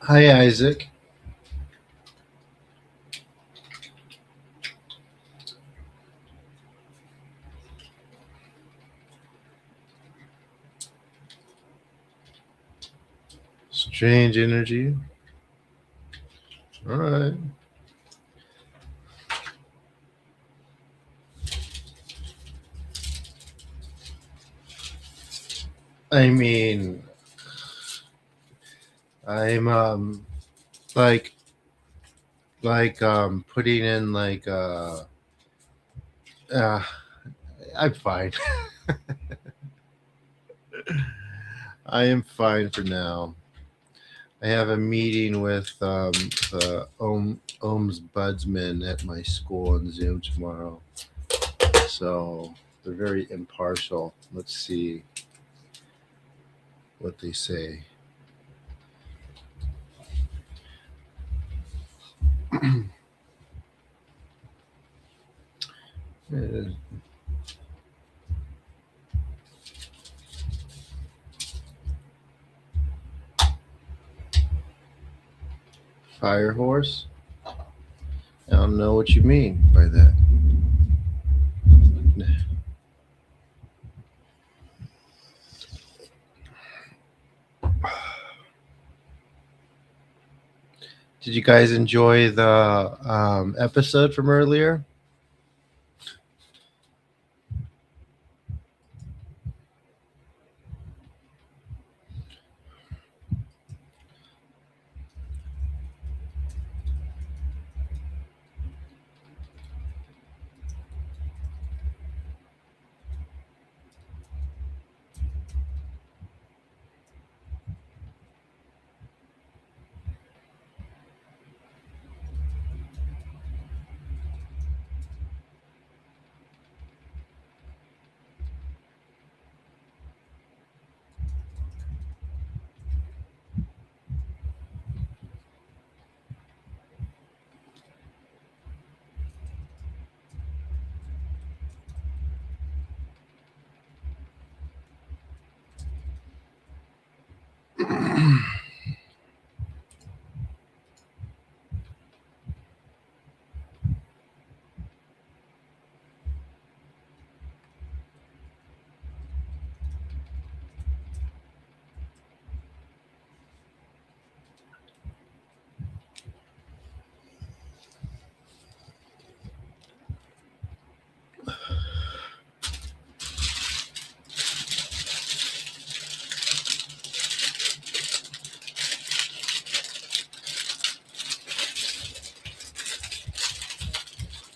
Hi, Isaac. Strange energy. All right. I mean, I'm like putting in uh I'm fine. I am fine for now. I have a meeting with the Ohms Budsman at my school on Zoom tomorrow. So they're very impartial. Let's see what they say. Uh, Fire horse? I don't know what you mean by that. Did you guys enjoy the episode from earlier?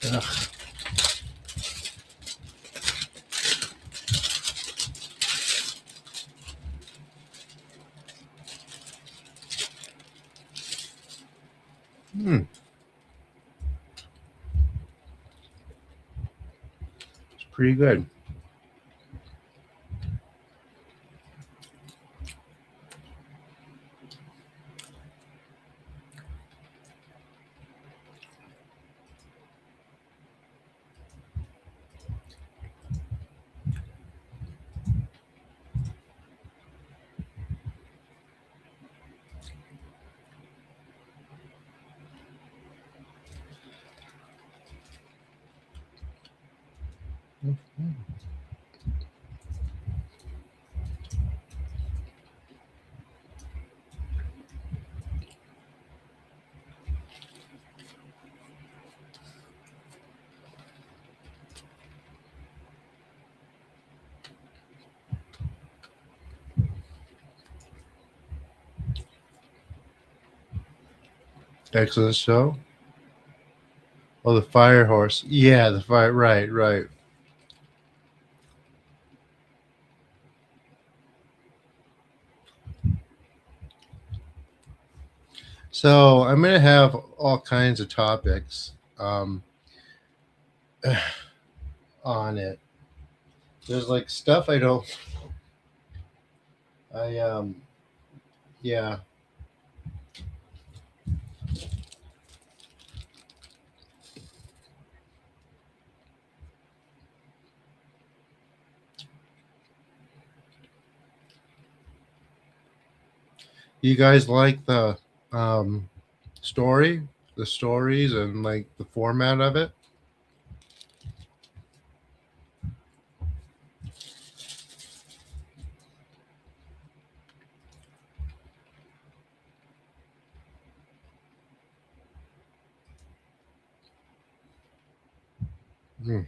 Ugh. Hmm, it's pretty good. Excellent show. Oh, the fire horse. Yeah, the fire. Right, right. So I'm gonna have all kinds of topics on it. There's like stuff I don't. I yeah. You guys like the um, story, the stories, and like the format of it. Hmm.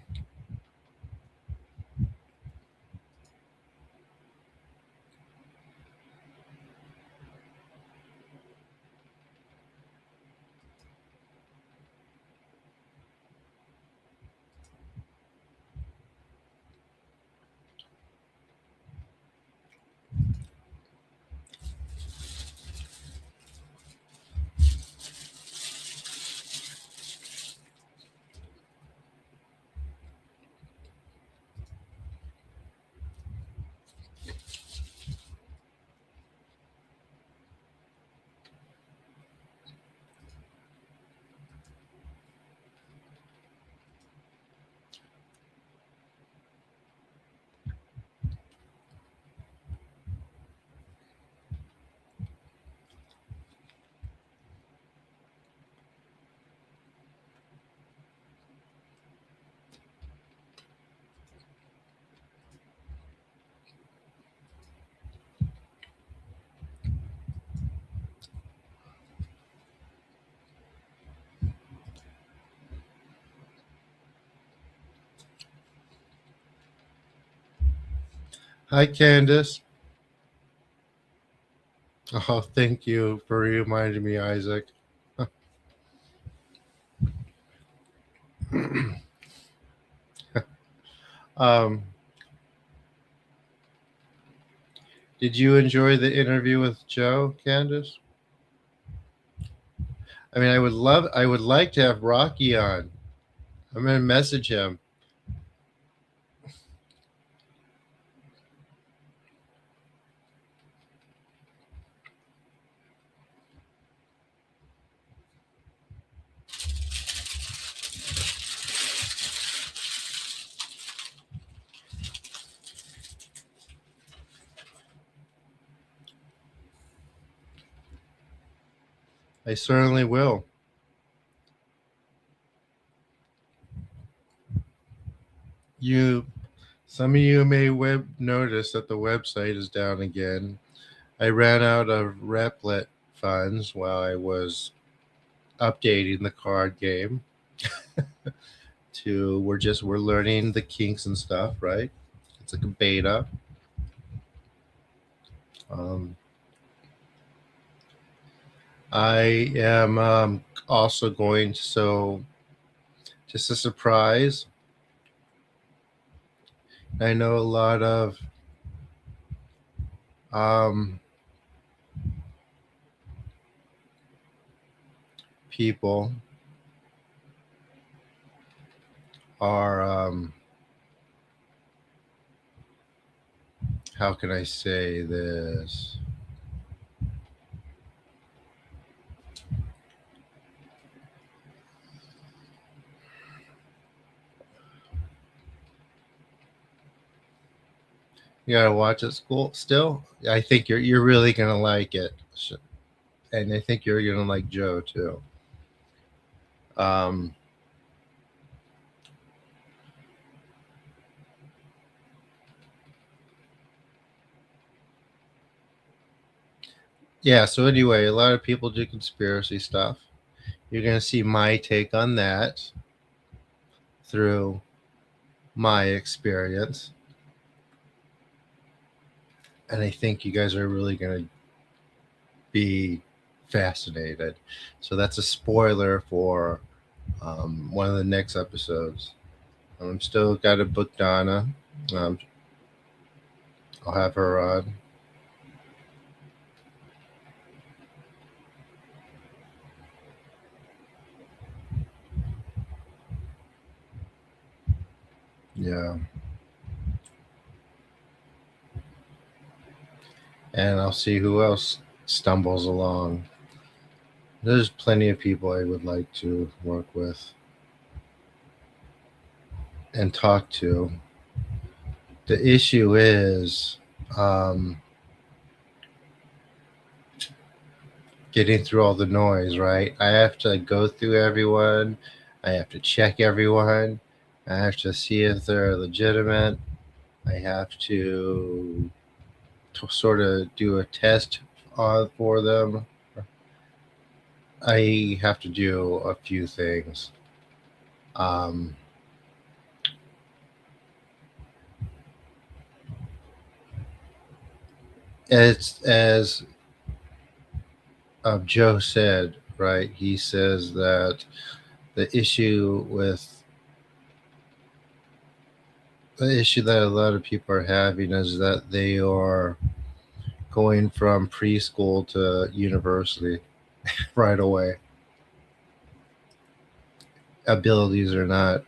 Hi, Candace. Oh, thank you for reminding me, Isaac. um, did you enjoy the interview with Joe, Candace? I mean, I would like to have Rocky on. I'm going to message him. I certainly will. You, some of you may notice that the website is down again. I ran out of Replit funds while I was updating the card game. We're learning the kinks and stuff, right? It's like a beta. Um, I am also going to, so just a surprise. I know a lot of um, people are how can I say this? You gotta watch it school still. I think you're really gonna like it, and I think you're gonna like Joe too. Um, yeah. So anyway, a lot of people do conspiracy stuff. You're gonna see my take on that through my experience, and I think you guys are really gonna be fascinated. So that's a spoiler for one of the next episodes. I'm still got to book Donna. Um, I'll have her on. Yeah, and I'll see who else stumbles along. There's plenty of people I would like to work with and talk to. The issue is, um, getting through all the noise, right? I have to go through everyone. I have to check everyone. I have to see if they're legitimate. I have to sort of do a test for them. I have to do a few things. Um, it's as Joe said, right? He says that the the issue that a lot of people are having is that they are going from preschool to university right away. Abilities or not.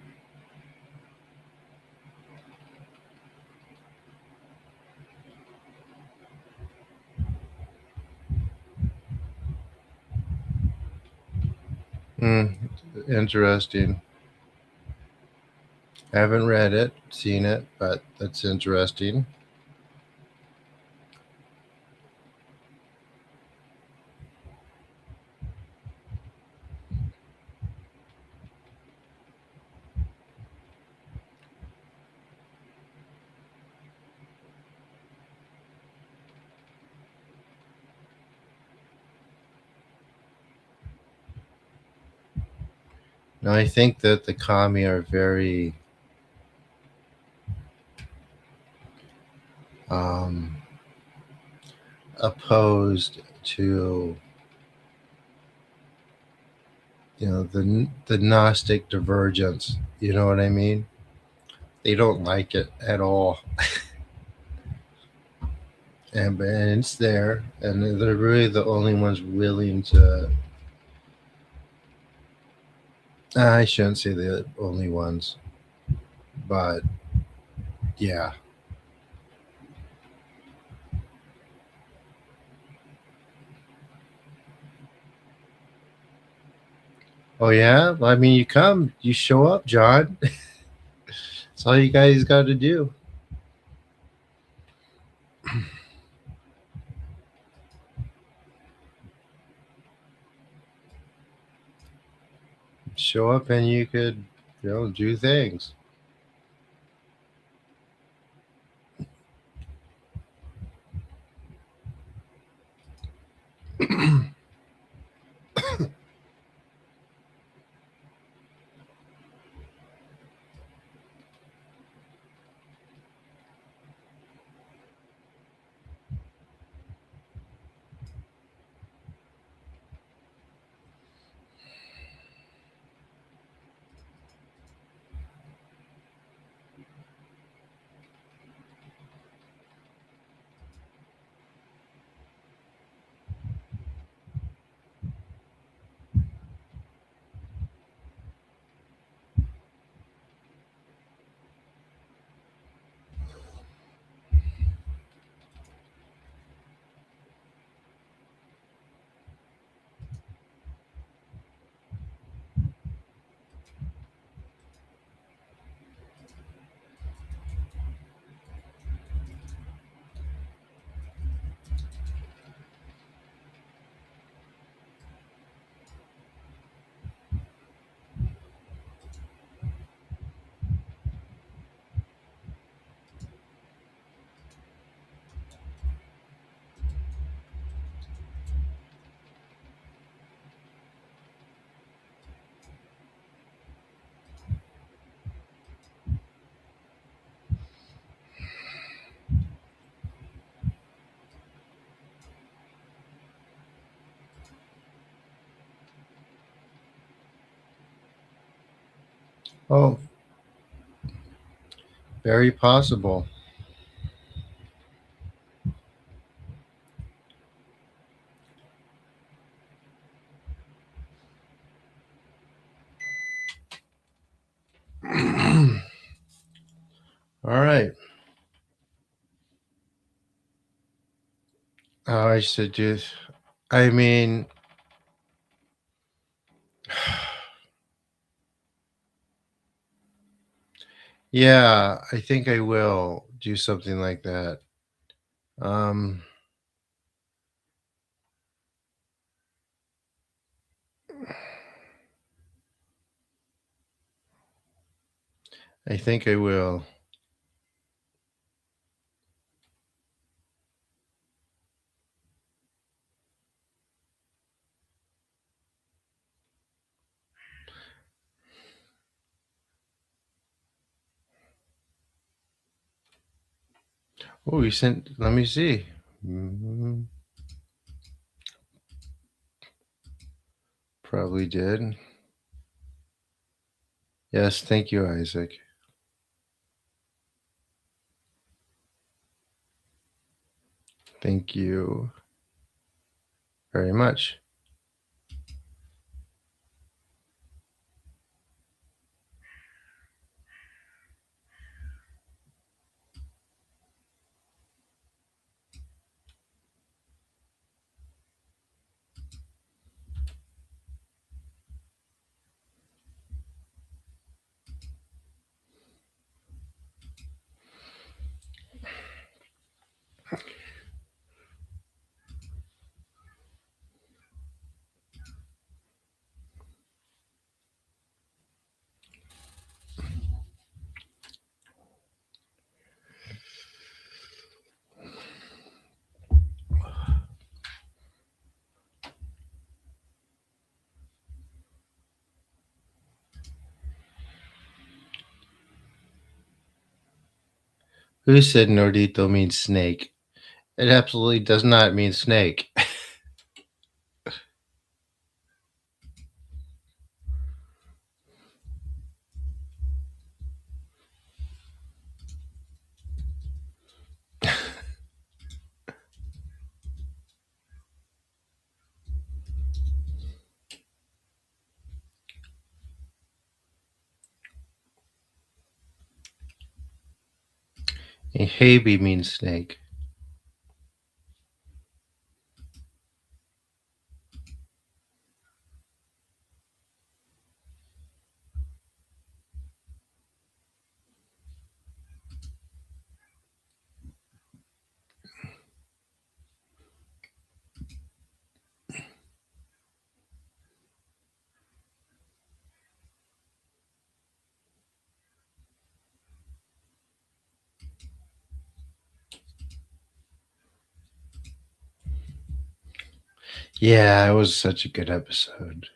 Hmm, interesting. I haven't read it, seen it, but that's interesting. Now, I think that the kami are very um, opposed to the Gnostic divergence. You know what I mean? They don't like it at all, and it's there, and they're really the only ones willing to. I shouldn't say the only ones, but yeah. Oh yeah. I mean, you come, you show up, John. That's all you guys got to do. Show up, and you could, do things. Oh, very possible. All right. I should just. I mean, yeah, I think I will do something like that. Um, I think I will. Oh, you sent. Let me see. Probably did. Yes, thank you, Isaac. Thank you very much. Who said Nordito means snake? It absolutely does not mean snake. A Habe means snake. Yeah, it was such a good episode.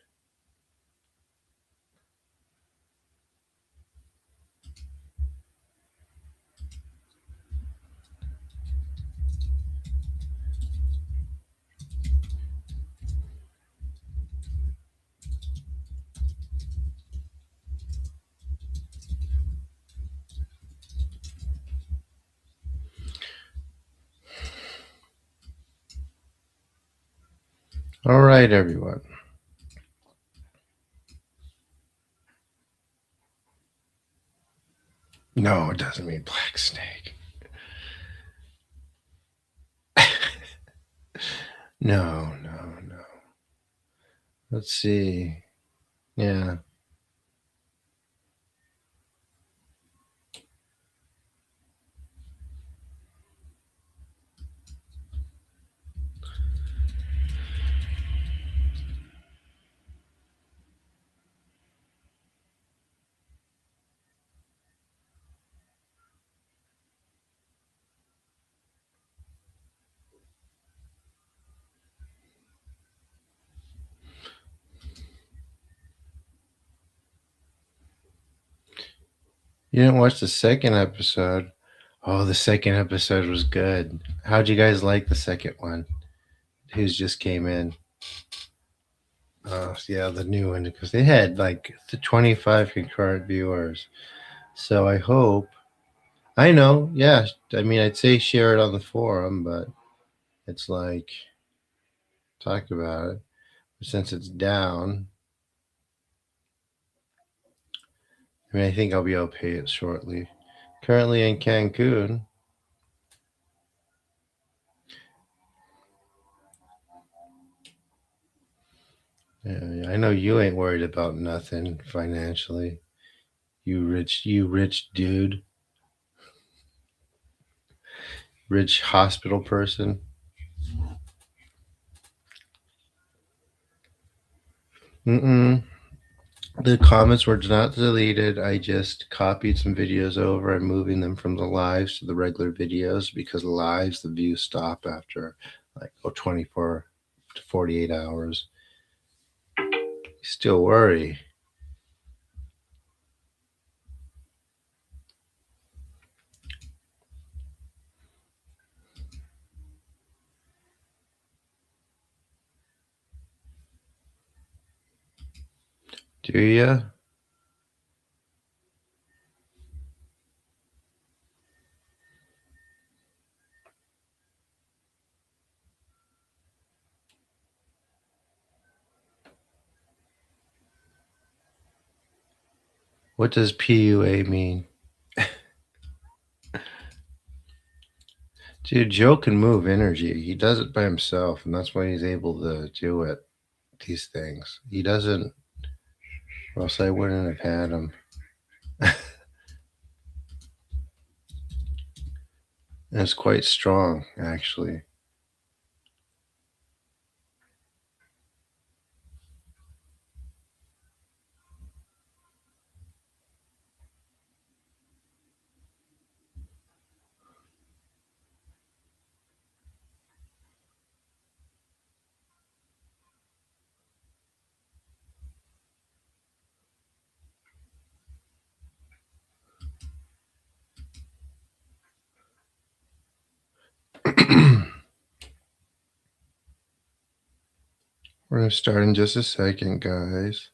All right, everyone. No, it doesn't mean black snake. No, no, no. Let's see. Yeah. You didn't watch the second episode. Oh, the second episode was good. How'd you guys like the second one? Who's just came in? Yeah, the new one, because they had like the 25 concurrent viewers. So I hope. I know, yeah. I mean, I'd say share it on the forum, but it's like talk about it. Since it's down, I mean, I think I'll be able to pay it shortly. Currently in Cancun. Yeah, I know you ain't worried about nothing financially. You rich dude, rich hospital person. Mm-mm. The comments were not deleted. I just copied some videos over and moving them from the lives to the regular videos because lives, the views stop after like 24 to 48 hours. You still worry. Do you? What does PUA mean? Dude, Joe can move energy. He does it by himself, and that's why he's able to do it. These things. He doesn't, or else I wouldn't have had him. And it's quite strong, actually. We're going to start in just a second, guys.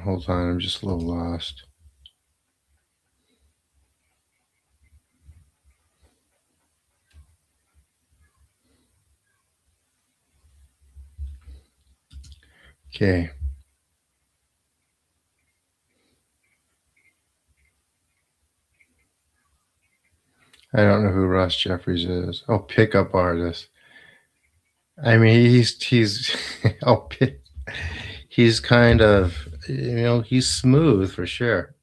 Hold on, I'm just a little lost. Okay. I don't know who Ross Jeffries is. Oh, pickup artist. I mean, he's oh, he's kind of, he's smooth for sure.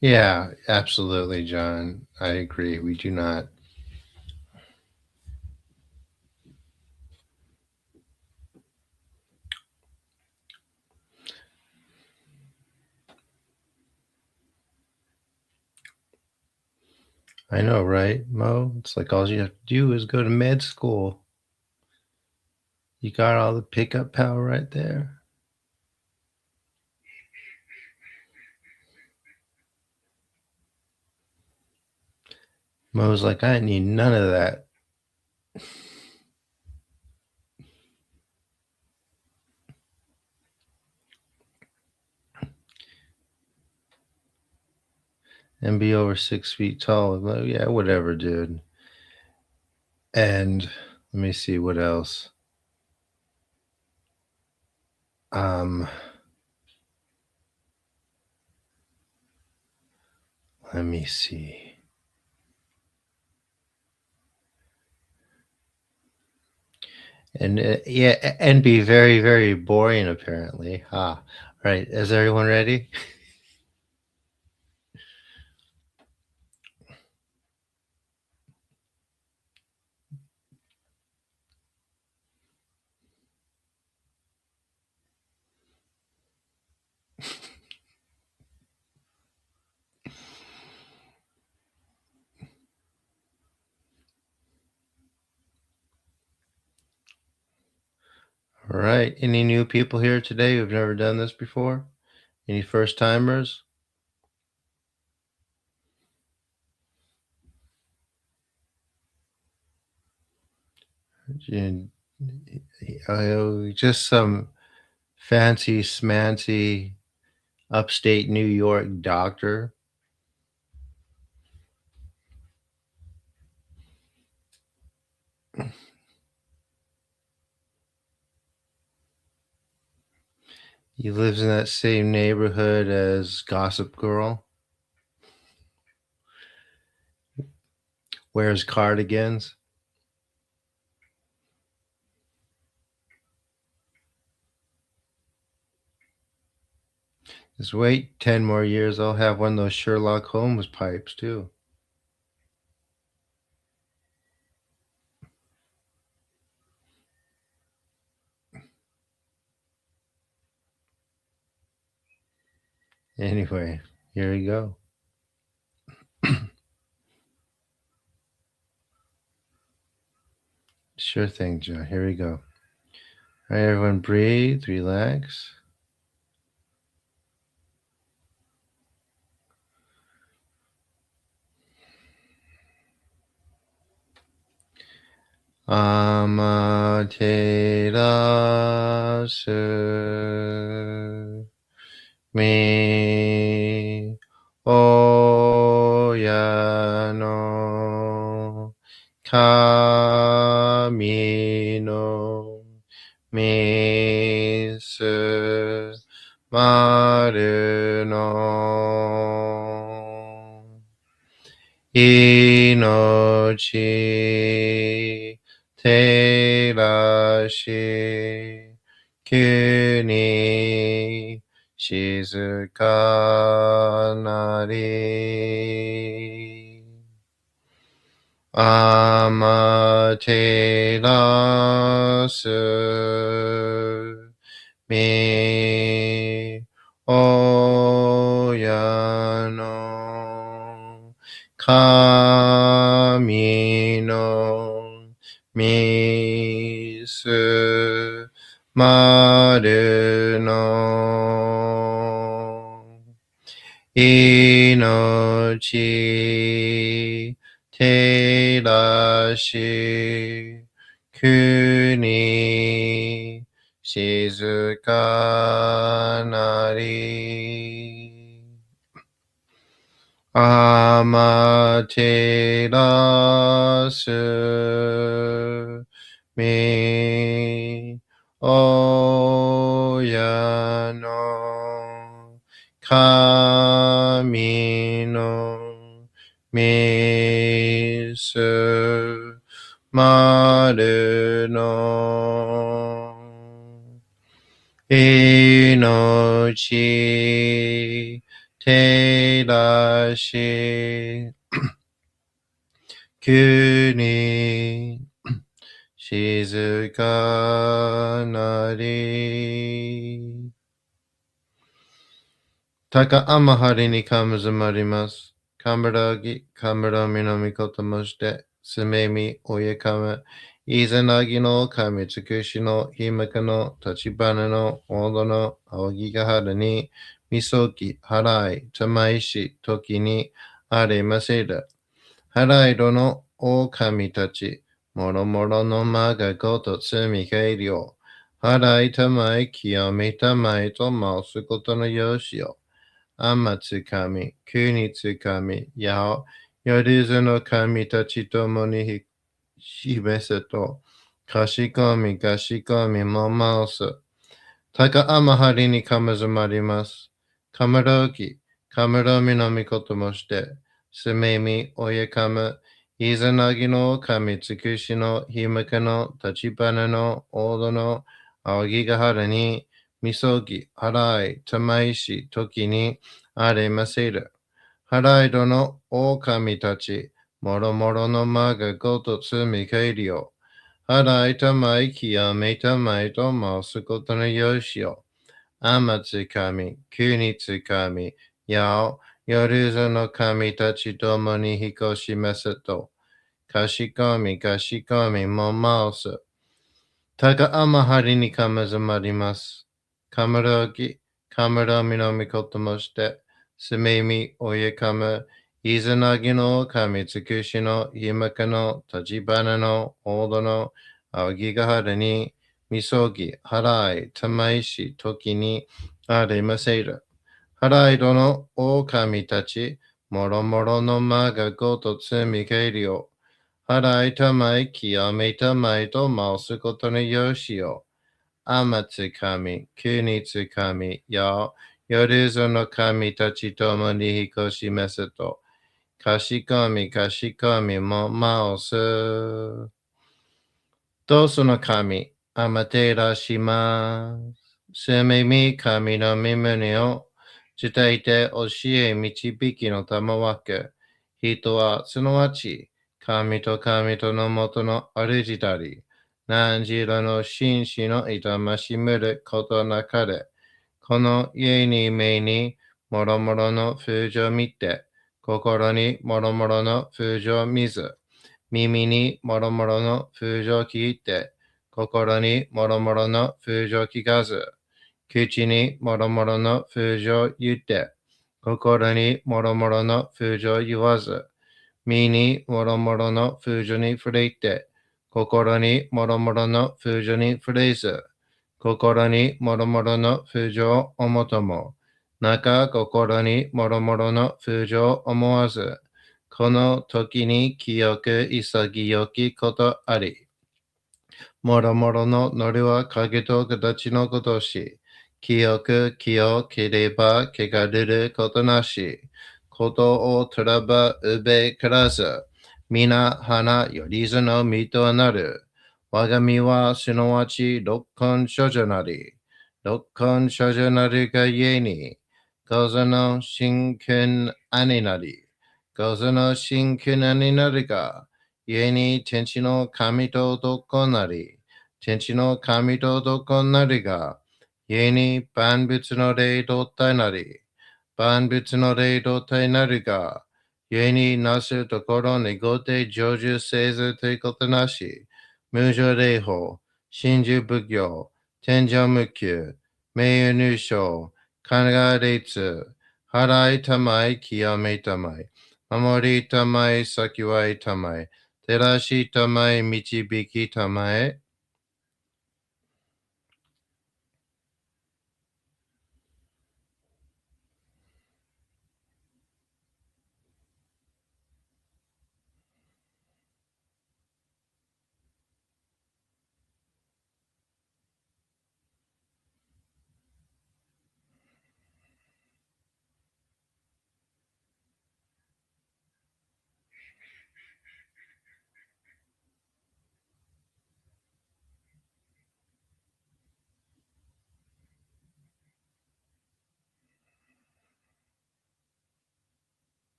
Yeah, absolutely, John. I agree. We do not. I know, right, Mo? It's like all you have to do is go to med school. You got all the pickup power right there. Mo's like, I need none of that. And be over 6 feet tall. Like, yeah, whatever, dude. And let me see what else. Um, let me see. And yeah, and be very, very boring, apparently. Ah, right. Is everyone ready? All right. Any new people here today who've never done this before? Any first timers? Just some fancy smancy upstate New York doctor. He lives in that same neighborhood as Gossip Girl. Wears cardigans. Just wait 10 more years, I'll have one of those Sherlock Holmes pipes too. Anyway, here we go. Sure thing, Joe. Here we go. All right, everyone, breathe, relax. Amaterasu mi oya no kami no misu maru no inochi terashi kyuni shizukanari amaterasu mi oya no kami no misu maru no inochi terashi kuni shizukanari amaterasu mi oya no kami no misu maru no inochi terashi kuni shizukanari taka amahari ni kamazamarimasu kamaragi kamarami no mikoto moshite sumemi oyakama izanagi no kami tsukushi no himaka no tachibana no odo no aogigahara ni misoki harai tamaishi toki ni aremaseru harai do no okami tachi moro moro no maga goto tsumi heiryo harai tamai kiyomi tamai to mausu koto no yoshi o Amatsukami, Kunitsukami, Yao, Yoruzu no kami tachi tomo ni himeseto, Kashikomi, Kashikomi, Momausu, Taka amahari ni kamazamarimasu, Kamaroki, Kamaromi no mikoto moshite, Sumemi, Oyakama, Izanagi no kami tsukushi no himaka no tachibana no odo no aogigahara ni misogi harai tamaishi toki ni aremaseru harai do no okami tachi moro moro no maga goto tsumi keirio harai tamai kiyame tamai to mausu koto no yoshi o amatsukami kunitsukami yao yoruzu no kami tachi domo ni hikoshi meseto kashikomi kashikomi momausu Taka amahari ni kamazamarimasu. Kamura minami kotomoshite. Sumemi oyekama. Izanagi no kami tsukushi no himaka no tajibana no odo no aogigahara ni misogi harai tamaishi toki ni aremaseru. Harai no o kami tachi moromoro no ma ga goto tsumikeri yo. Harai tamai kiyame tamai to mausu koto no yoshi yo. Amatsu kami, kunitsu kami, ya yoruzo no kami tachi tomo ni hikoshi meseto. Kashikomi mo mausu. Dosu no kami, amatera shimasu. Sume mi kami no mimune o jitaite oshie michibiki no tamawaku. Hito wa tsunowachi, kami to no moto no arujitari. Nanjiro no shinshi no itamashimuru koto nakare. Kono ie ni mei ni moromoro no fujo mite. Kokoro ni moromoro no fujo mizu. Mimi ni moromoro no fujo kite. Kokoro ni moromoro no fujo kikazu. Kuchi ni moromoro no fujo yute. Kokoro ni moromoro no fujo yuwazu. Mi ni moromoro no fujo ni furete. Kokoro ni moromoro no fujo ni furezu. Kokoro ni moromoro no fujo o omotomo. Naka kokoro ni moromoro no fujo o omowazu. Kono toki ni kiyoku isagiyoki koto ari. Moromoro no noru wa kage to katachi no koto shi. Kiyoku kiyo kereba kegaruru koto nashi. Koto o turaba ube karazu. Mina hana yorizu no mito wa naru. Wagami wa sunowachi rokkon shoujo nari. Rokkon shoujo naru ga ie ni. Gozo no shinkun ani nari. Gozo no shinkun ani naru ga ie ni tenchi no kami to doko nari. Tenchi no kami to doko nari ga ie ni banbutsu no rei dotai nari. Banbutsu no rei dotai nari ga ie ni nasu tokoro negote joju seizu te koto nashi. Mujo reiho, shinju bugyo, tenjo mukyu, meiyu nusho, kanaga reitsu, harai tamai, kiyame tamai, mamori tamai, sakiwai tamai, terashi tamai, michibiki tamai.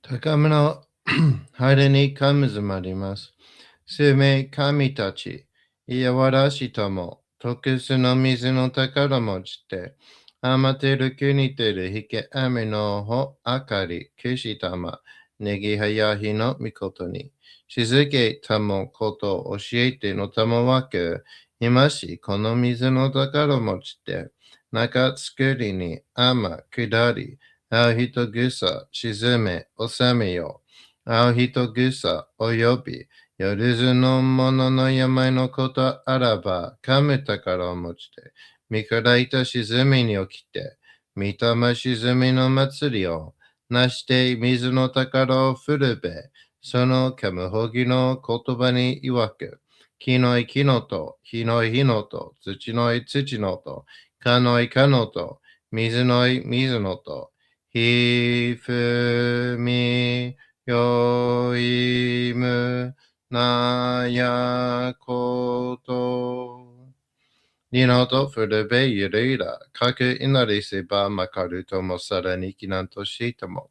Takame no hare ni kamizumarimasu. Sume kami tachi, iawarashi tomo, tokusu no mizu no takara mochite, amateru kuniteru hike ame no ho akari, kushitama, negi hayahi no mikoto ni, shizuke tamo koto oshiete no tamawaku, imashi kono mizu no takara mochite, naka tsukuri ni ama kudari, ao hito gusa, shizume, osame yo, ao hito gusa, oyobi, yoruzu no mono no yamai no koto araba, kame takara o mochite, mikuraita shizumi ni okite, mitama shizumi no matsuri o, nashite mizu no takara o furube, sono kamuhogi no kotoba ni iwaku, kinoi kinoto, hinoi hinoto, tsuchinoi tsuchinoto, kanoi kanoto, mizunoi mizunoto, hifumi yoimu naya koto. Ninoto furube yurira, kaku inari seba makaru tomo sara ni kinanto shitamo.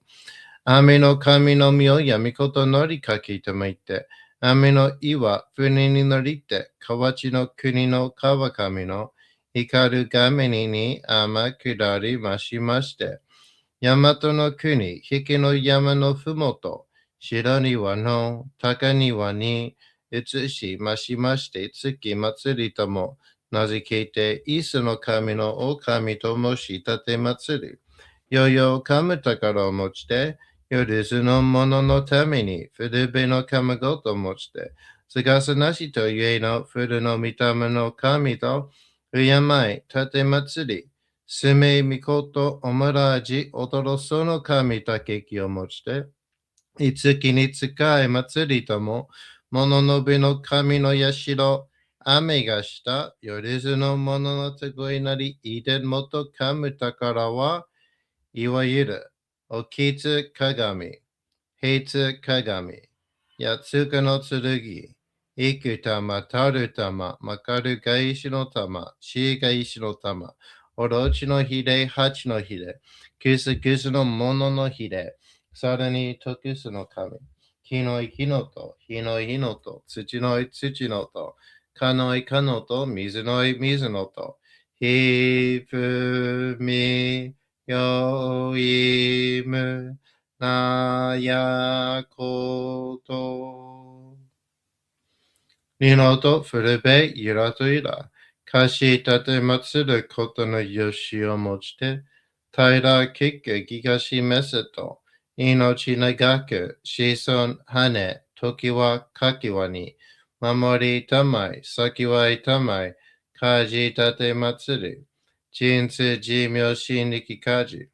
Ame no kami no mio yamikoto nori kaki tamaite. Ame no iwa fune ni norite, kawachi no kuni no kawakami no hikaru gameni ni ama kudari mashimashite. 大和の国、引きの山のふもと、白庭の高庭に移しましまして、月祭りとも名付けて、イスの神の狼ともし立て祭り、よよかむ宝を持ちて、よりずの者のために、古べのかごと持ちて、探すなしとゆえの古の御霊の神と、敬い、立て祭り、すめみことおもらじ、おどろその神たけきを持ちて、いつきに使い祭りとも、もののびの神の社、雨がした、よりずのもののてごいなり、いでんもとかむ宝は、いわゆる、おきつ鏡、平つ鏡、やつかの剣、いく玉、たる玉、まかるがいしの玉、しがいしの玉、おろちのひれ、八のひれ、くすくすのもののひれ、さらにとくすの神、木のい木のと、火のい火のと、土のい土のと、かのいかのと、水のい水のと、ひふみよいむなやこと。二のと古べゆらといら、かし立て祭ることのよしをもちて、平ら結局気がしめせと、命長く、子孫羽、時はかきわに、守りたまい、先はいたまい、かじ立て祭る、人生寿命心力かじ。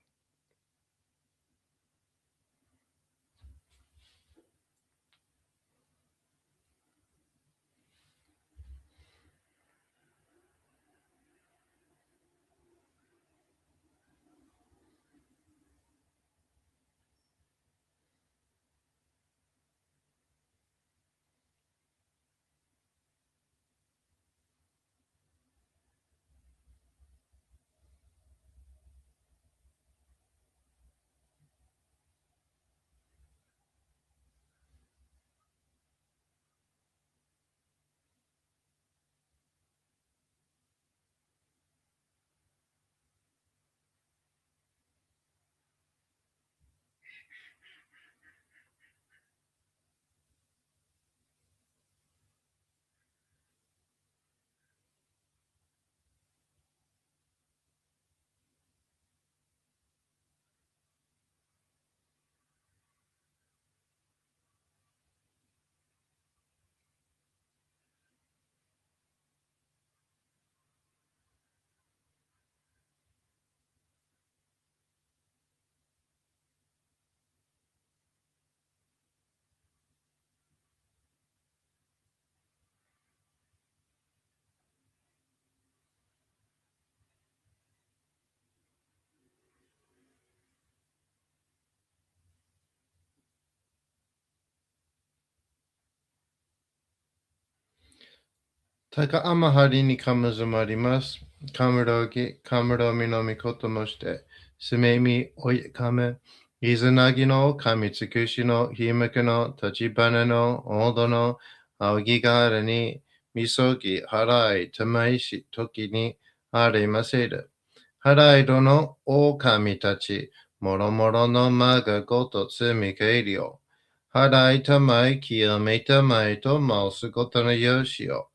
高天張にかむずまります。かむろぎ、かむろみのみこともして、すめみおいかめ、いずなぎの神つくしのひむくの立ち花のおどのあぎがあるに、みそぎ、払い、たまいし、時にありませる。払いどの狼たち、もろもろのまがごとつみかえりよ。払いたまい、清めたまいと申すことのよしよ。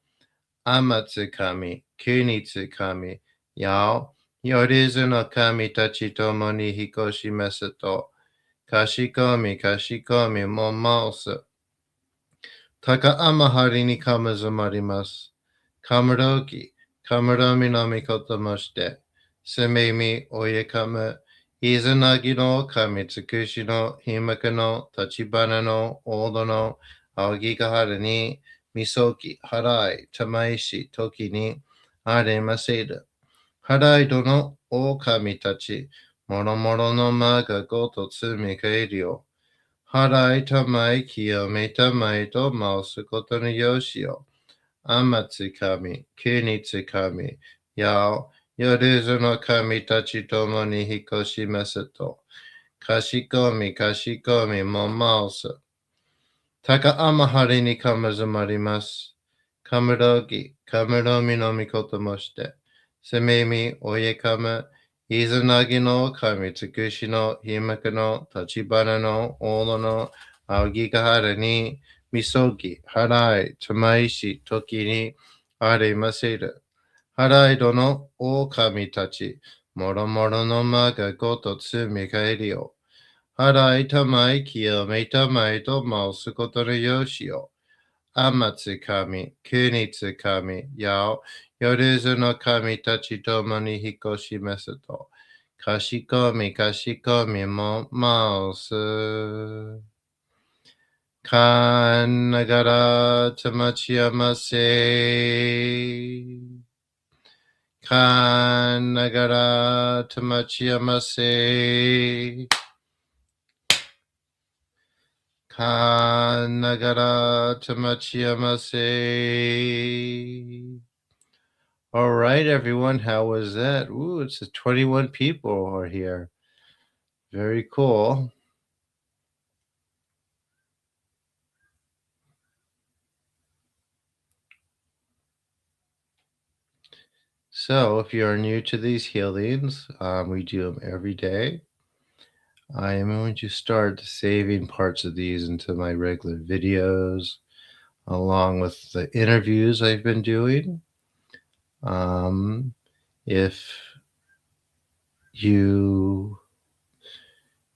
天津神、国津神、やよりずの神たちともに引っ越しますと、かしこみかしこみも申す。高天張にかむずまります。かむろき、かむろみのみこともして、すみみおyeかむ、いずなぎの神つくしのひまくの立ち花のおどのあぎがはるに、みそき、払い、たまいし、時にありませる。払いどの狼たち、もろもろのまがごとつみかえりよ。払いたまい、清めたまいと申すことのよしよ。天津神、国津神、やよりずの神たちともに引っ越しますと、かしこみかしこみも申す。高天張にかむずまります。かむろぎ、かむろみのみこともして、せめみおyeかむ、Izanagi no kami tsukushi no himaku no tachibana no olo no aogigahara ni misogi harai tamaishi toki ni aremaseru. Harai dono o kami tachi moromoro no maga goto tsumi kaeri yo. Harai tamai kyo metamai to mausu koto no yoshi yo. Amatsu kami, kunitsu kami, yao, yoruzu no kami tachi tomo ni hikoshi mesu to. Kashikomi, kashikomi mo mausu. Kanagara tamachiyamase. Kanagara tamachiyamase. Kanagara tamachiyamase. All right, everyone. How was that? Ooh, it's 21 people are here. Very cool. So, if you are new to these healings, we do them every day. I am going to start saving parts of these into my regular videos, along with the interviews I've been doing. If you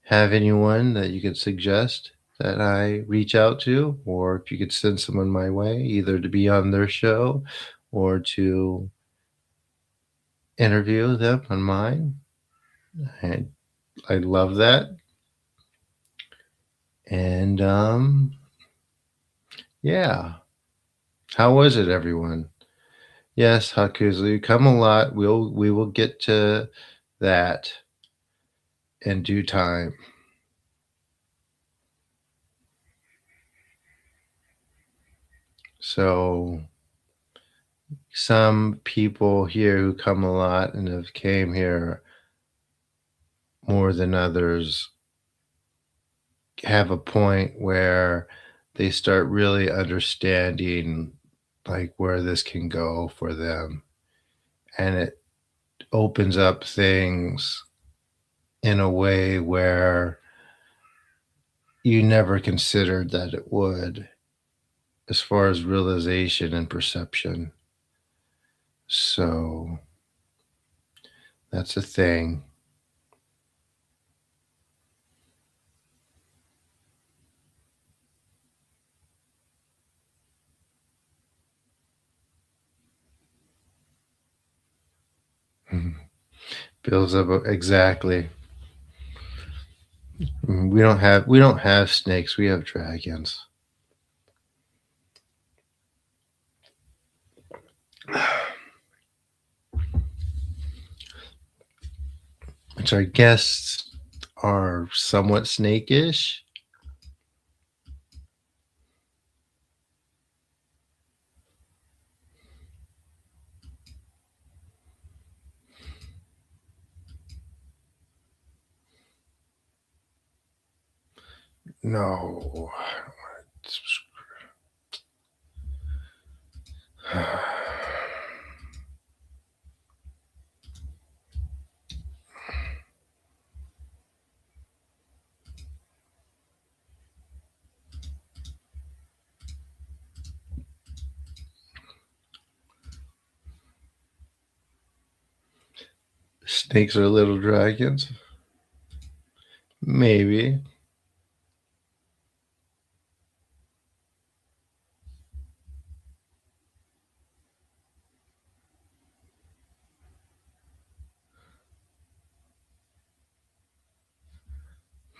have anyone that you could suggest that I reach out to, or if you could send someone my way, either to be on their show or to interview them on mine, I love that. And yeah, how was it, everyone? Yes, Hakuzu, you come a lot. We will get to that in due time. So some people here who come a lot and have came here more than others have a point where they start really understanding like where this can go for them, and it opens up things in a way where you never considered that it would, as far as realization and perception. So that's a thing. Builds up exactly. We don't have snakes. We have dragons. Which our guests are somewhat snakish. No. Snakes are little dragons? Maybe.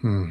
Hmm.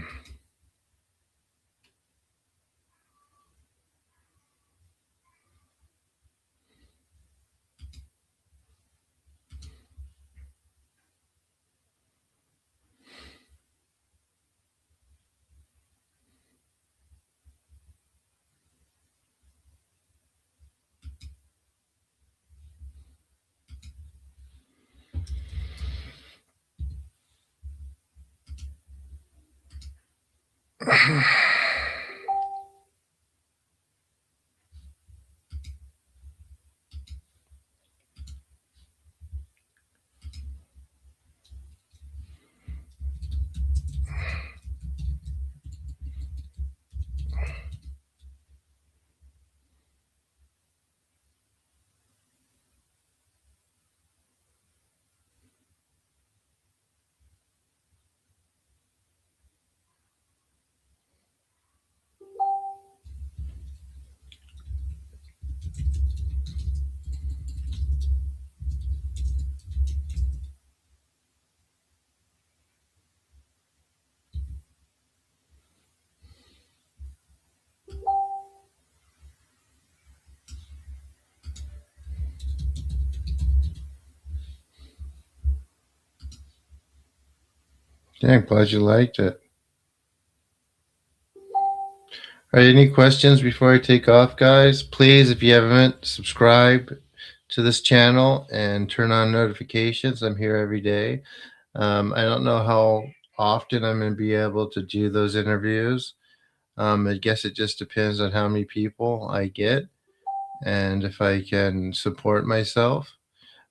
Yeah, I'm glad you liked it. All right, any questions before I take off, guys? Please, if you haven't, subscribe to this channel and turn on notifications. I'm here every day. I don't know how often I'm going to be able to do those interviews. I guess it just depends on how many people I get and if I can support myself.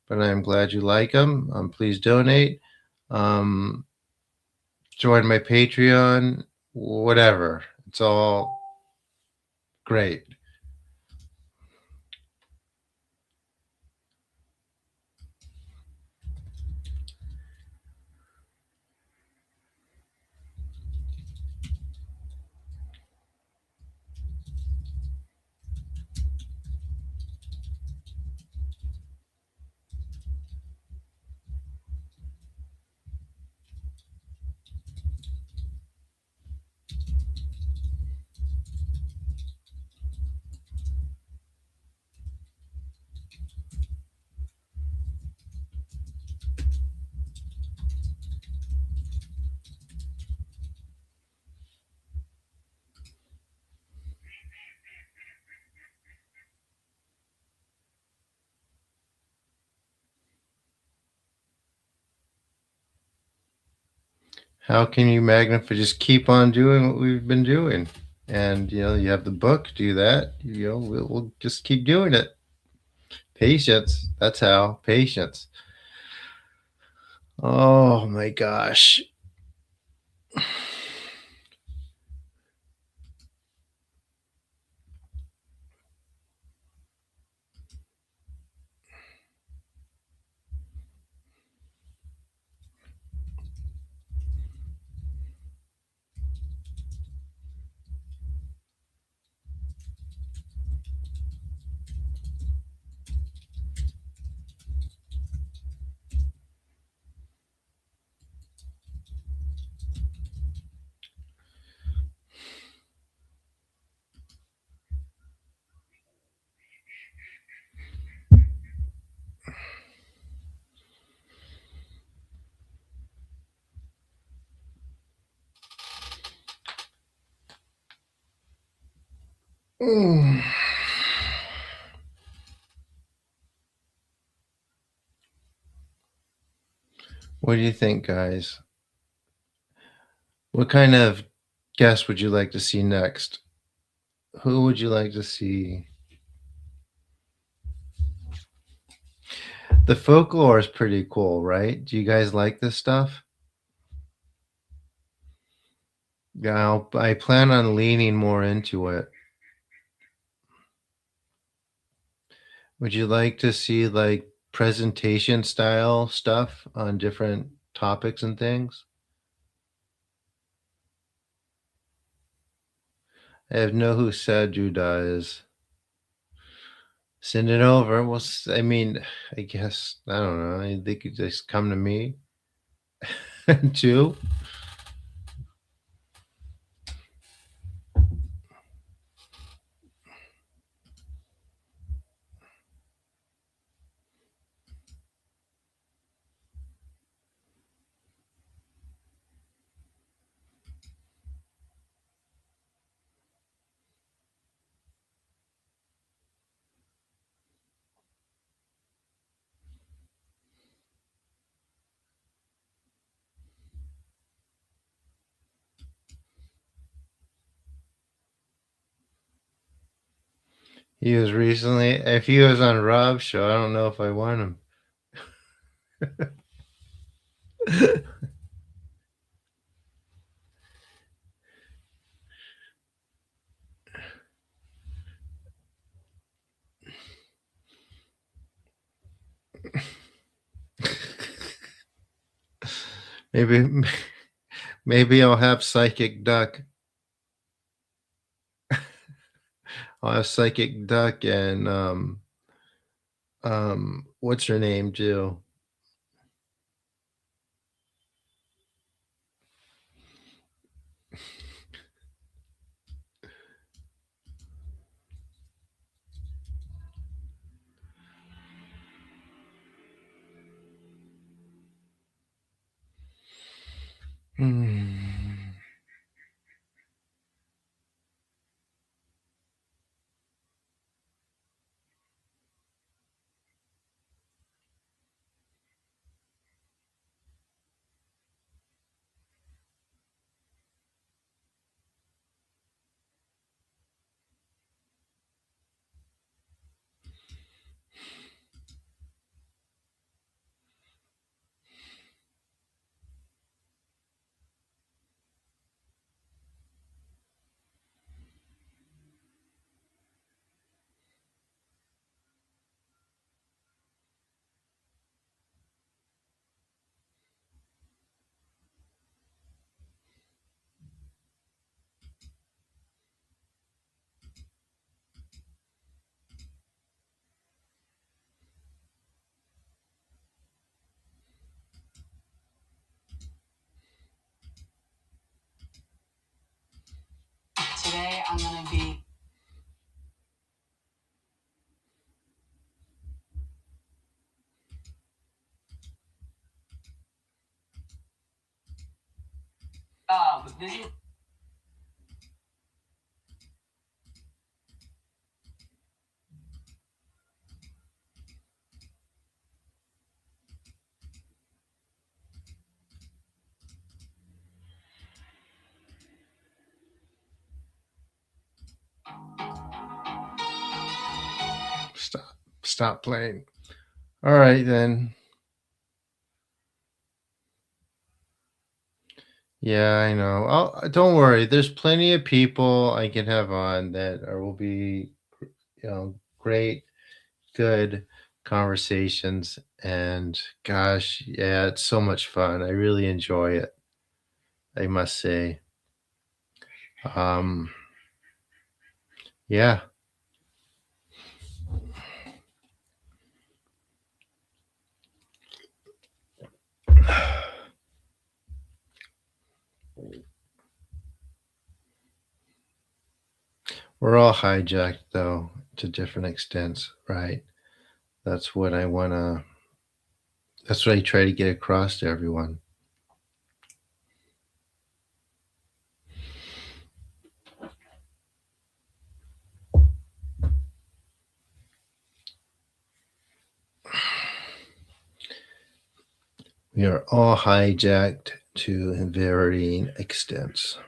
But I'm glad you like them. Please donate. Um, Join my Patreon, whatever. It's all great. How can you magnify? Just keep on doing what we've been doing. And, you have the book, do that. We'll just keep doing it. Patience. That's how. Patience. Oh my gosh. Mm. What do you think, guys? What kind of guest would you like to see next? Who would you like to see? The folklore is pretty cool, right? Do you guys like this stuff? Yeah, I plan on leaning more into it. Would you like to see like presentation style stuff on different topics and things? I have no who said Judah is. Send it over. Well, I mean, I guess I don't know. They could just come to me too. He was recently. If he was on Rob's show, I don't know if I want him. Maybe, maybe I'll have Psychic Duck. I'll have Psychic Duck and what's her name too? Stop playing. All right then. Yeah, I know. Don't worry. There's plenty of people I can have on that will be, great, good conversations. And gosh, yeah, it's so much fun. I really enjoy it. I must say. Um, yeah. We're all hijacked though to different extents, right? That's what I want to that's what I try to get across to everyone. We are all hijacked to varying extents.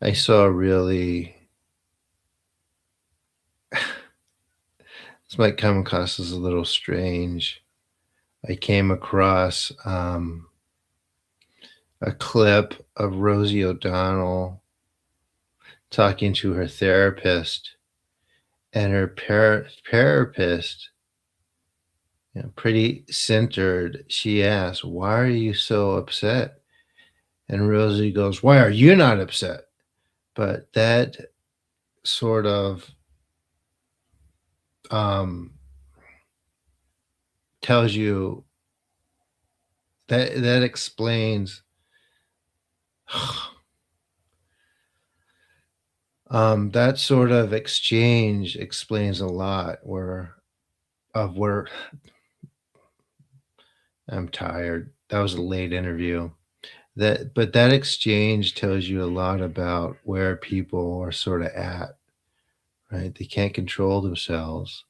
I saw really this might come across as a little strange. I came across a clip of Rosie O'Donnell talking to her therapist, and her therapist, pretty centered, she asked, "Why are you so upset?" And Rosie goes, "Why are you not upset?" But that sort of um, tells you that explains that sort of exchange explains a lot where I'm tired. That was a late interview. But that exchange tells you a lot about where people are sort of at, right? They can't control themselves.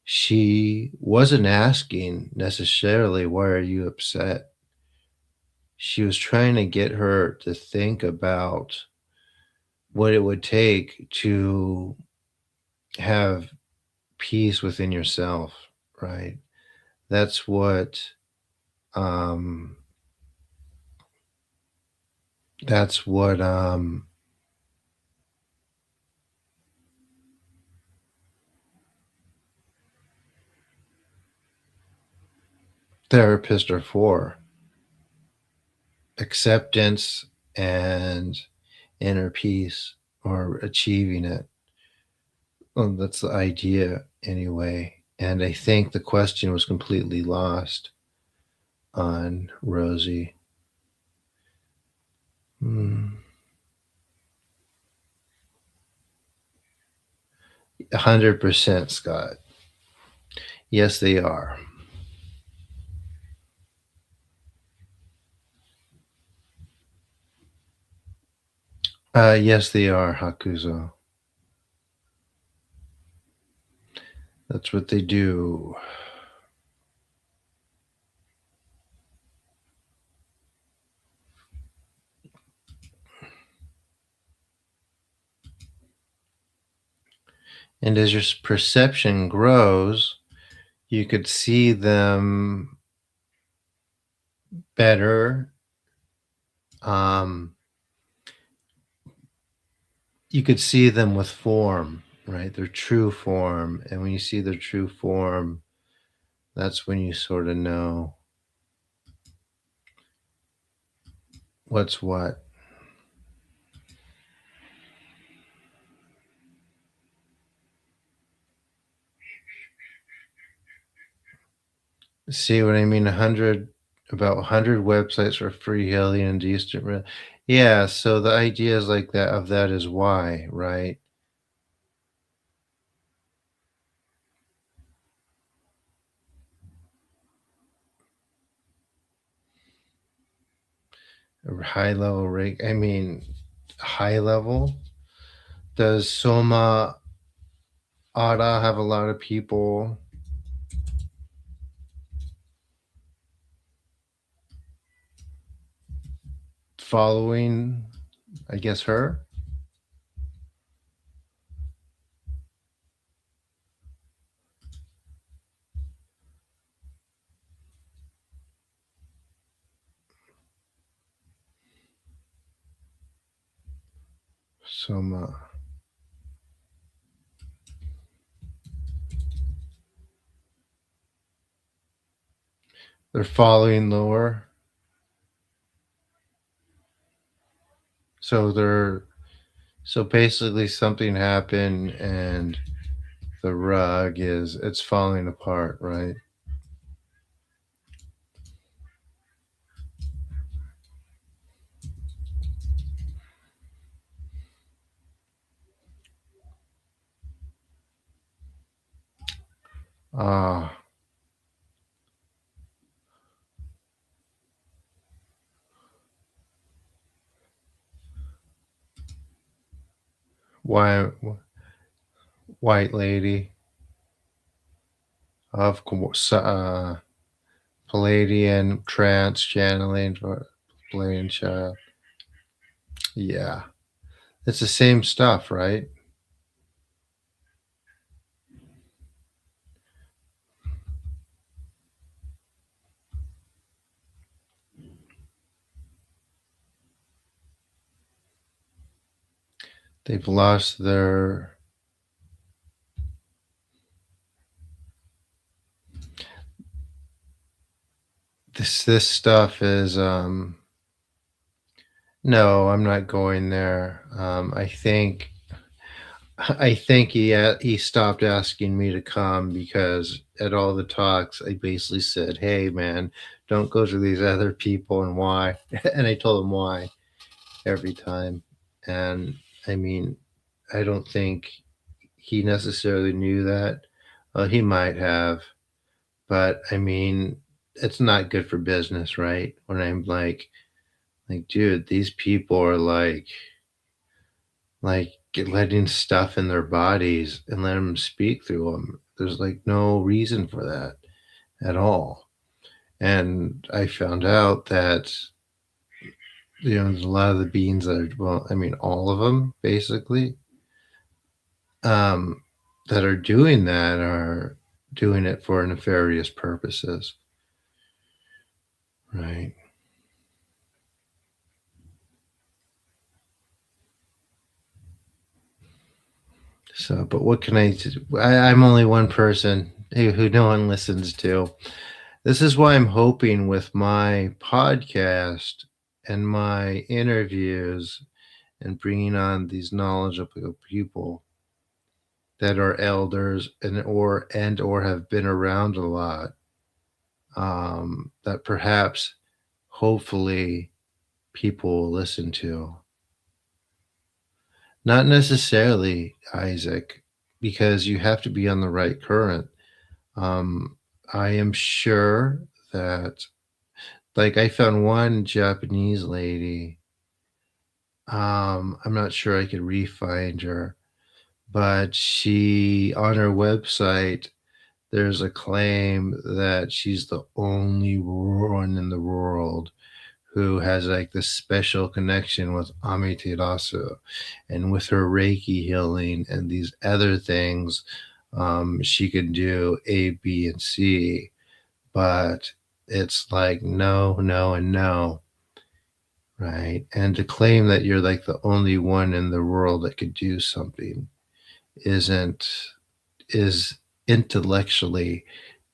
She wasn't asking necessarily, "Why are you upset?" She was trying to get her to think about what it would take to have peace within yourself, right? That's what um that's what therapists are for. Acceptance and inner peace, or achieving it. Well, that's the idea anyway. And I think the question was completely lost on Rosie. 100%, Scott. Yes, they are. Yes, they are, Hakuzo. That's what they do. And as your perception grows, you could see them better. Um, you could see them with form, right? Their true form. And when you see their true form, that's when you sort of know what's what. See what I mean? About 100 websites for free healing and decent. Yeah, so the idea is like that of that is why, right? high level rig. I mean, high level. Does Soma Ada have a lot of people following? I guess her. Soma. They're following lower. So they're so basically something happened and the rug is it's falling apart, right? Ah, why white lady of course Palladian trance channeling or Palladian child. Yeah. It's the same stuff, right? They've lost their this stuff is no, I'm not going there. I think he stopped asking me to come because at all the talks I basically said, "Hey man, don't go to these other people and why." And I told him why every time. And I mean, I don't think he necessarily knew that. Well, he might have, but I mean, it's not good for business, right? When I'm like, dude, these people are letting stuff in their bodies and let them speak through them. There's like no reason for that at all. And I found out that there's a lot of the beings that are, well, I mean, all of them basically, um, that are doing that are doing it for nefarious purposes, right? So, but what can I do? I'm only one person who no one listens to. This is why I'm hoping with my podcast and my interviews and bringing on these knowledgeable people that are elders and or have been around a lot, that perhaps hopefully people will listen to. Not necessarily, Isaac, because you have to be on the right current. Um, I am sure that, like, I found one Japanese lady. I'm not sure I could re-find her, but she on her website there's a claim that she's the only one in the world who has like this special connection with Amaterasu, and with her Reiki healing and these other things, she can do A, B, and C. But it's like no, no, and no, right? And to claim that you're like the only one in the world that could do something isn't is intellectually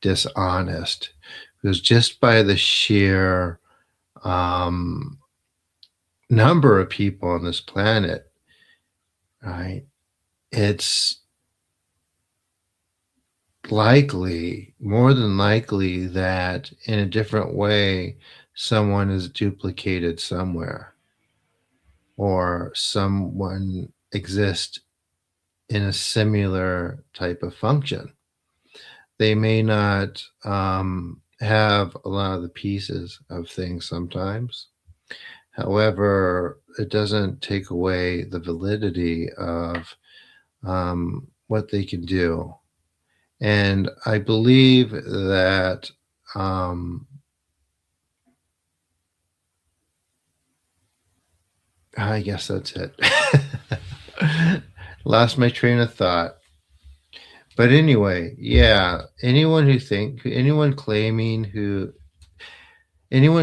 dishonest, because just by the sheer um, number of people on this planet, right? It's likely, more than likely, that in a different way, someone is duplicated somewhere, or someone exists in a similar type of function. They may not have a lot of the pieces of things sometimes. However, it doesn't take away the validity of what they can do. And I believe that I guess that's it. Lost my train of thought. But anyway, yeah, anyone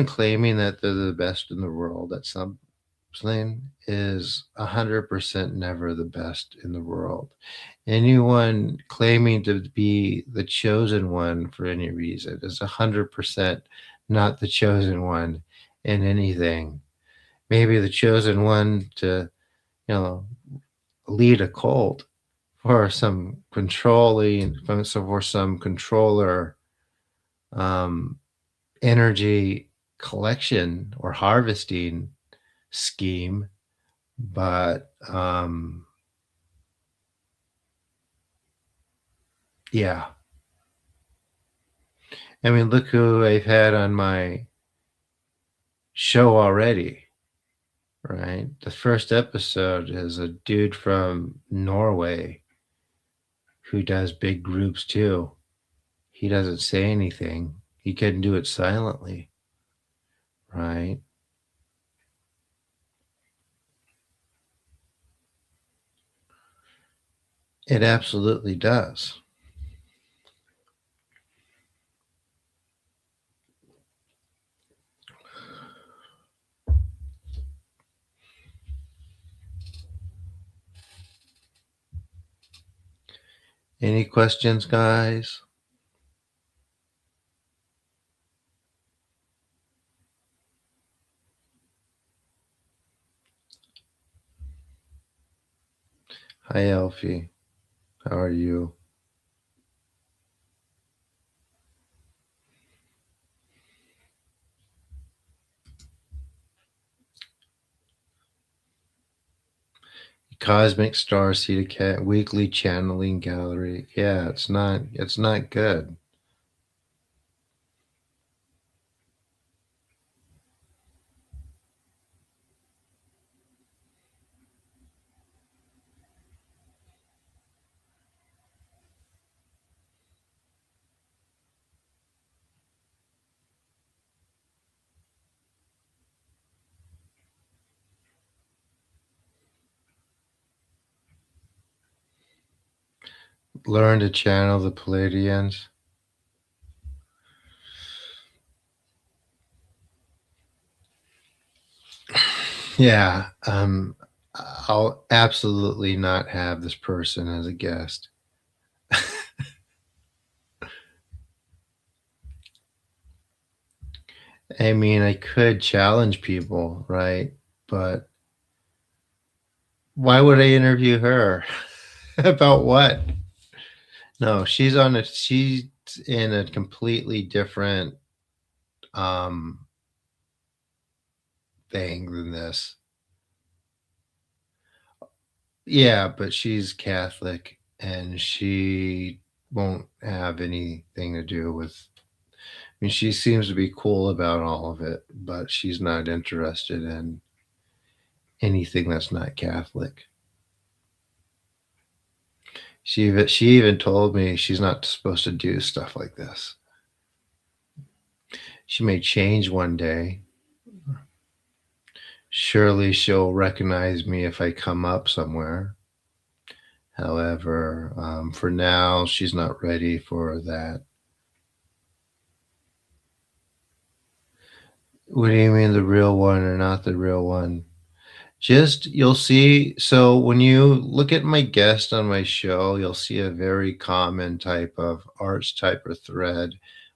claiming that they're the best in the world at something is 100% never the best in the world. Anyone claiming to be the chosen one for any reason is 100% not the chosen one in anything. Maybe the chosen one to, you know, lead a cult for some for some controller um, energy collection or harvesting scheme, but yeah, I mean, look who I've had on my show already, right? The first episode is a dude from Norway who does big groups too. He doesn't say anything. He can do it silently, right? It absolutely does. Any questions, guys? Hi, Elfie. How are you? Cosmic Star Seed Cat Weekly Channeling Gallery. Yeah, it's not good. Learn to channel the Palladians. Yeah, I'll absolutely not have this person as a guest. I mean, I could challenge people, right? But why would I interview her? About what? No, she's in a completely different um thing than this. Yeah, but she's Catholic and she won't have anything to do with. I mean, she seems to be cool about all of it, but she's not interested in anything that's not Catholic. She even told me she's not supposed to do stuff like this. She may change one day. Surely she'll recognize me if I come up somewhere. However, for now, she's not ready for that. What do you mean the real one or not the real one? Just you'll see. So when you look at my guest on my show, you'll see a very common type of arts type of thread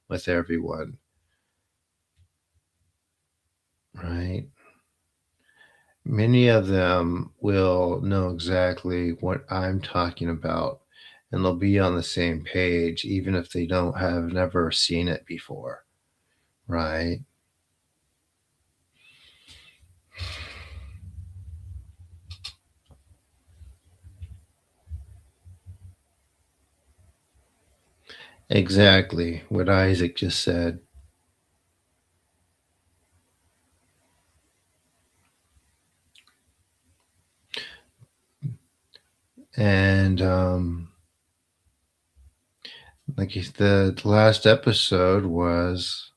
with everyone, right? Many of them will know exactly what I'm talking about and they'll be on the same page, even if they don't have never seen it before, right? Exactly what Isaac just said. And like the last episode was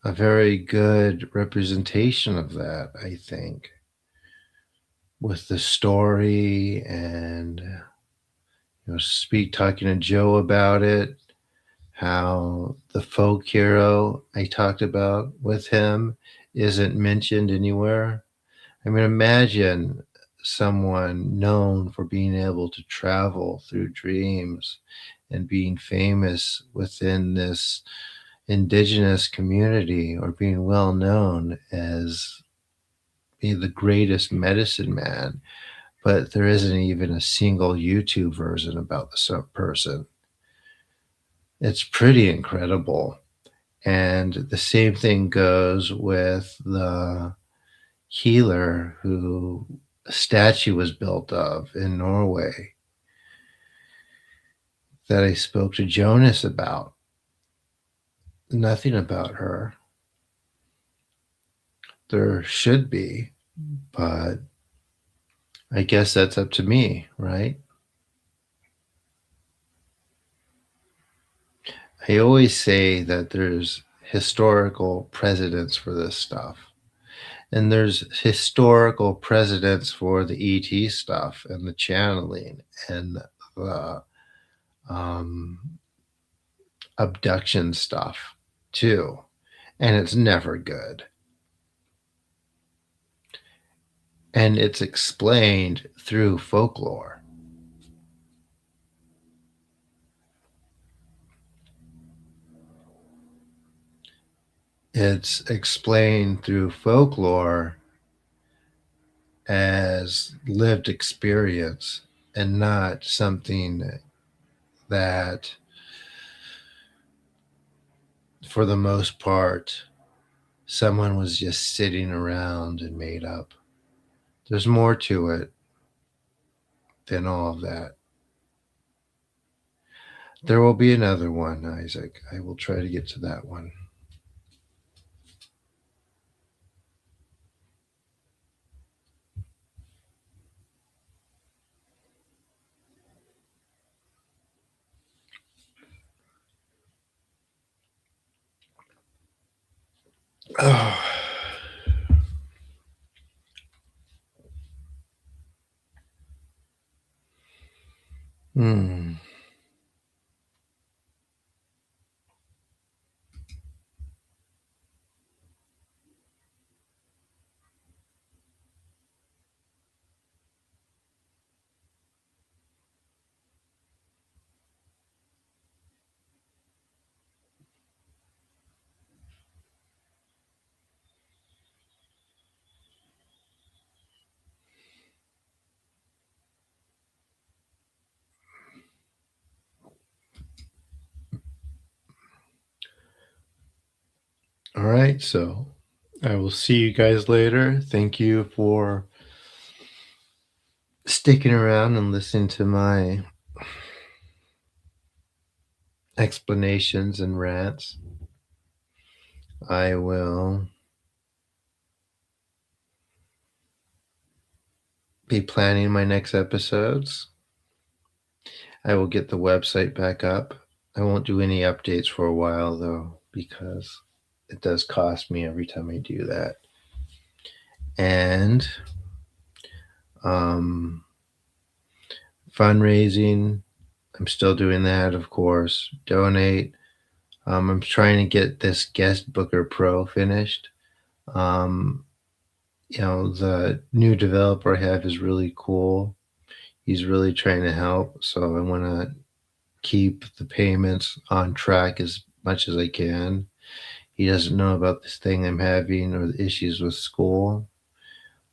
a very good representation of that, I think, with the story and speak talking to Joe about it, how the folk hero I talked about with him isn't mentioned anywhere. I mean, imagine someone known for being able to travel through dreams and being famous within this indigenous community, or being well known as being the greatest medicine man, but there isn't even a single YouTube version about the person. It's pretty incredible. And the same thing goes with the healer who a statue was built of in Norway that I spoke to Jonas about. Nothing about her. There should be, but I guess that's up to me, right? I always say that there's historical precedents for this stuff. And there's historical precedents for the ET stuff and the channeling and the um, abduction stuff too. And it's never good. And it's explained through folklore. It's explained through folklore as lived experience and not something that, for the most part, someone was just sitting around and made up. There's more to it than all of that. There will be another one, Isaac. I will try to get to that one. Oh. Hmm. All right, so I will see you guys later. Thank you for sticking around and listening to my explanations and rants. I will be planning my next episodes. I will get the website back up. I won't do any updates for a while, though, because it does cost me every time I do that. And fundraising, I'm still doing that, of course. Donate. I'm trying to get this Guest Booker Pro finished. The new developer I have is really cool. He's really trying to help. So I want to keep the payments on track as much as I can. He doesn't know about this thing I'm having or the issues with school.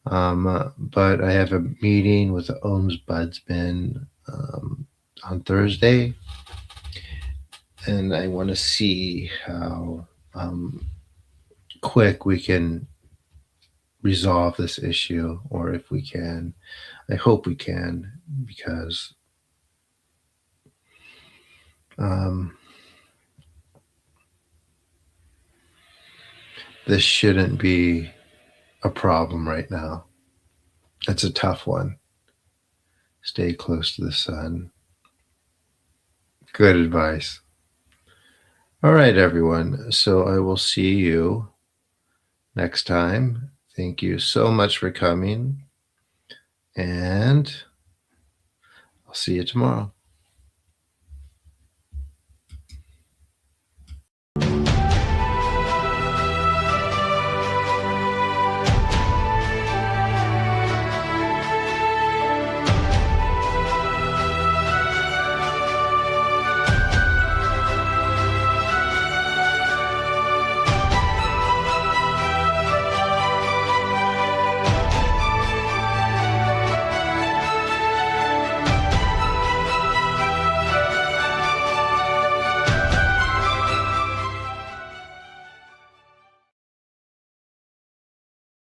But I have a meeting with the Ohms Budsman on Thursday, and I want to see how quick we can resolve this issue, or if we can. I hope we can, because this shouldn't be a problem right now. It's a tough one. Stay close to the sun. Good advice. All right, everyone. So I will see you next time. Thank you so much for coming. And I'll see you tomorrow.